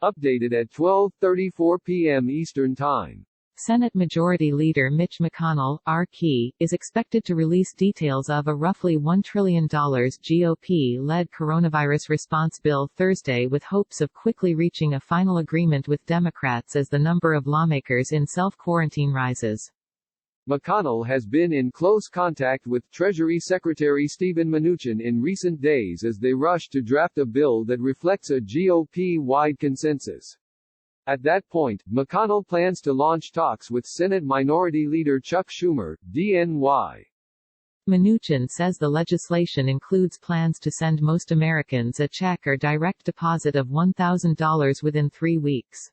Updated at 12:34 p.m. Eastern Time. Senate Majority Leader Mitch McConnell, R-Key, is expected to release details of a roughly $1 trillion GOP-led coronavirus response bill Thursday with hopes of quickly reaching a final agreement with Democrats as the number of lawmakers in self-quarantine rises. McConnell has been in close contact with Treasury Secretary Steven Mnuchin in recent days as they rush to draft a bill that reflects a GOP-wide consensus. At that point, McConnell plans to launch talks with Senate Minority Leader Chuck Schumer, DNY. Mnuchin says the legislation includes plans to send most Americans a check or direct deposit of $1,000 within 3 weeks.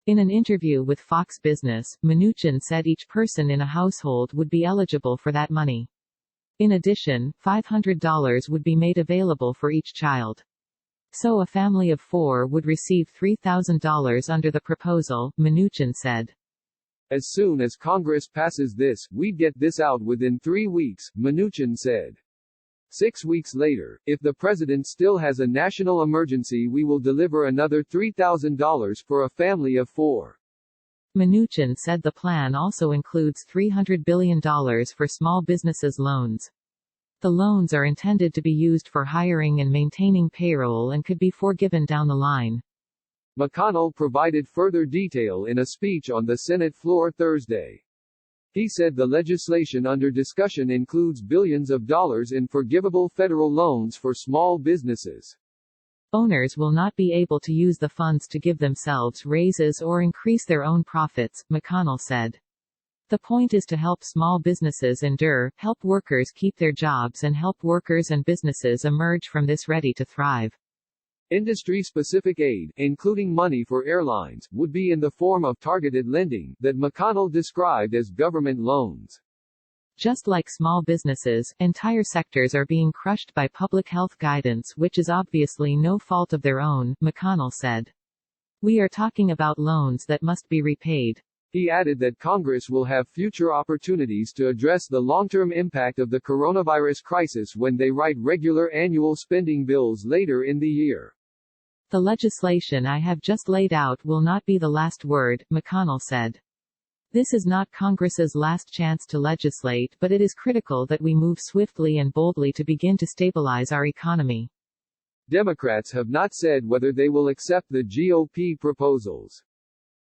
In an interview with Fox Business, Mnuchin said each person in a household would be eligible for that money. In addition, $500 would be made available for each child. So a family of 4 would receive $3,000 under the proposal, Mnuchin said. As soon as Congress passes this, we'd get this out within 3 weeks, Mnuchin said. 6 weeks later, if the president still has a national emergency, we will deliver another $3,000 for a family of 4. Mnuchin said the plan also includes $300 billion for small businesses loans. The loans are intended to be used for hiring and maintaining payroll and could be forgiven down the line. McConnell provided further detail in a speech on the Senate floor Thursday. He said the legislation under discussion includes billions of dollars in forgivable federal loans for small businesses. Owners will not be able to use the funds to give themselves raises or increase their own profits, McConnell said. The point is to help small businesses endure, help workers keep their jobs and help workers and businesses emerge from this ready to thrive. Industry-specific aid, including money for airlines, would be in the form of targeted lending, that McConnell described as government loans. Just like small businesses, entire sectors are being crushed by public health guidance which is obviously no fault of their own, McConnell said. We are talking about loans that must be repaid. He added that Congress will have future opportunities to address the long-term impact of the coronavirus crisis when they write regular annual spending bills later in the year. The legislation I have just laid out will not be the last word, McConnell said. This is not Congress's last chance to legislate, but it is critical that we move swiftly and boldly to begin to stabilize our economy. Democrats have not said whether they will accept the GOP proposals.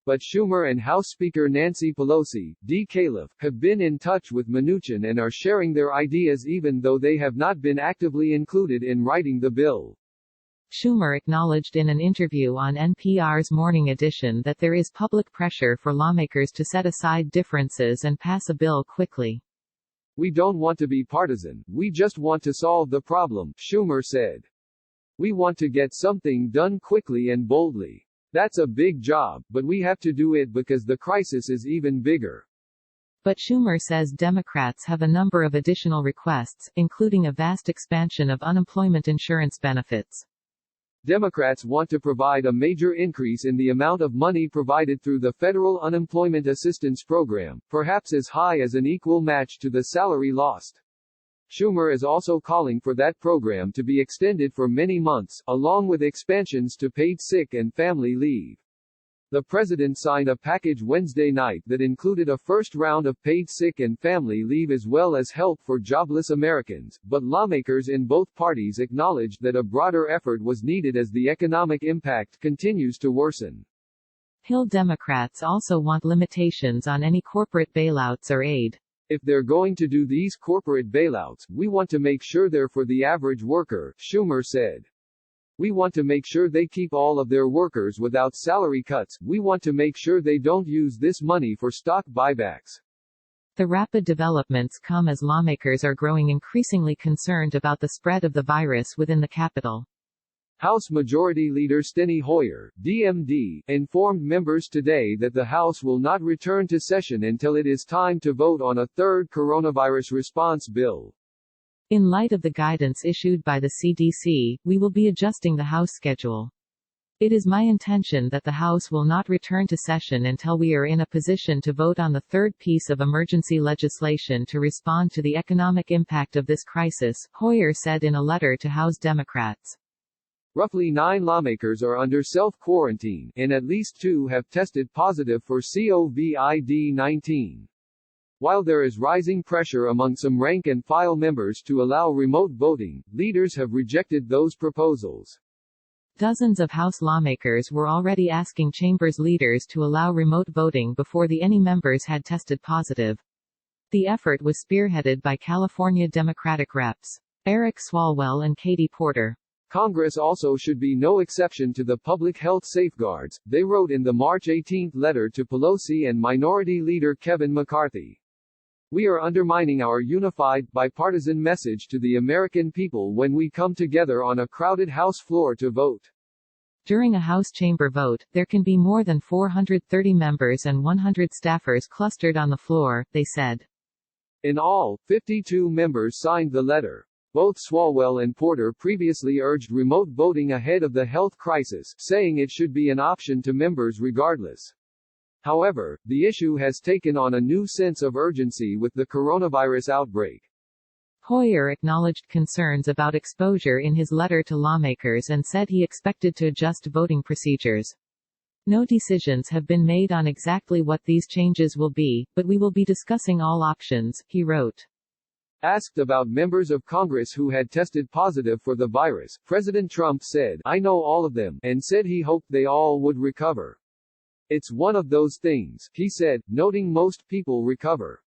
But Schumer and House Speaker Nancy Pelosi, D. Califf, have been in touch with Mnuchin and are sharing their ideas even though they have not been actively included in writing the bill. Schumer acknowledged in an interview on NPR's Morning Edition that there is public pressure for lawmakers to set aside differences and pass a bill quickly. We don't want to be partisan, we just want to solve the problem, Schumer said. We want to get something done quickly and boldly. That's a big job, but we have to do it because the crisis is even bigger. But Schumer says Democrats have a number of additional requests, including a vast expansion of unemployment insurance benefits. Democrats want to provide a major increase in the amount of money provided through the Federal Unemployment Assistance Program, perhaps as high as an equal match to the salary lost. Schumer is also calling for that program to be extended for many months, along with expansions to paid sick and family leave. The president signed a package Wednesday night that included a first round of paid sick and family leave as well as help for jobless Americans, but lawmakers in both parties acknowledged that a broader effort was needed as the economic impact continues to worsen. Hill Democrats also want limitations on any corporate bailouts or aid. If they're going to do these corporate bailouts, we want to make sure they're for the average worker, Schumer said. We want to make sure they keep all of their workers without salary cuts. We want to make sure they don't use this money for stock buybacks. The rapid developments come as lawmakers are growing increasingly concerned about the spread of the virus within the Capitol. House Majority Leader Steny Hoyer, DMD, informed members today that the House will not return to session until it is time to vote on a third coronavirus response bill. In light of the guidance issued by the CDC, we will be adjusting the House schedule. It is my intention that the House will not return to session until we are in a position to vote on the third piece of emergency legislation to respond to the economic impact of this crisis, Hoyer said in a letter to House Democrats. Roughly 9 lawmakers are under self-quarantine, and at least 2 have tested positive for COVID-19. While there is rising pressure among some rank-and-file members to allow remote voting, leaders have rejected those proposals. Dozens of House lawmakers were already asking chambers leaders to allow remote voting before any members had tested positive. The effort was spearheaded by California Democratic Reps. Eric Swalwell and Katie Porter. Congress also should be no exception to the public health safeguards, they wrote in the March 18 letter to Pelosi and Minority Leader Kevin McCarthy. We are undermining our unified, bipartisan message to the American people when we come together on a crowded House floor to vote. During a House chamber vote, there can be more than 430 members and 100 staffers clustered on the floor, they said. In all, 52 members signed the letter. Both Swalwell and Porter previously urged remote voting ahead of the health crisis, saying it should be an option to members regardless. However, the issue has taken on a new sense of urgency with the coronavirus outbreak. Hoyer acknowledged concerns about exposure in his letter to lawmakers and said he expected to adjust voting procedures. No decisions have been made on exactly what these changes will be, but we will be discussing all options, he wrote. Asked about members of Congress who had tested positive for the virus, President Trump said, "I know all of them," and said he hoped they all would recover. "It's one of those things," he said, noting most people recover.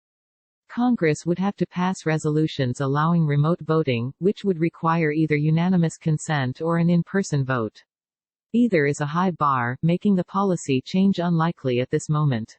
Congress would have to pass resolutions allowing remote voting, which would require either unanimous consent or an in-person vote. Either is a high bar, making the policy change unlikely at this moment.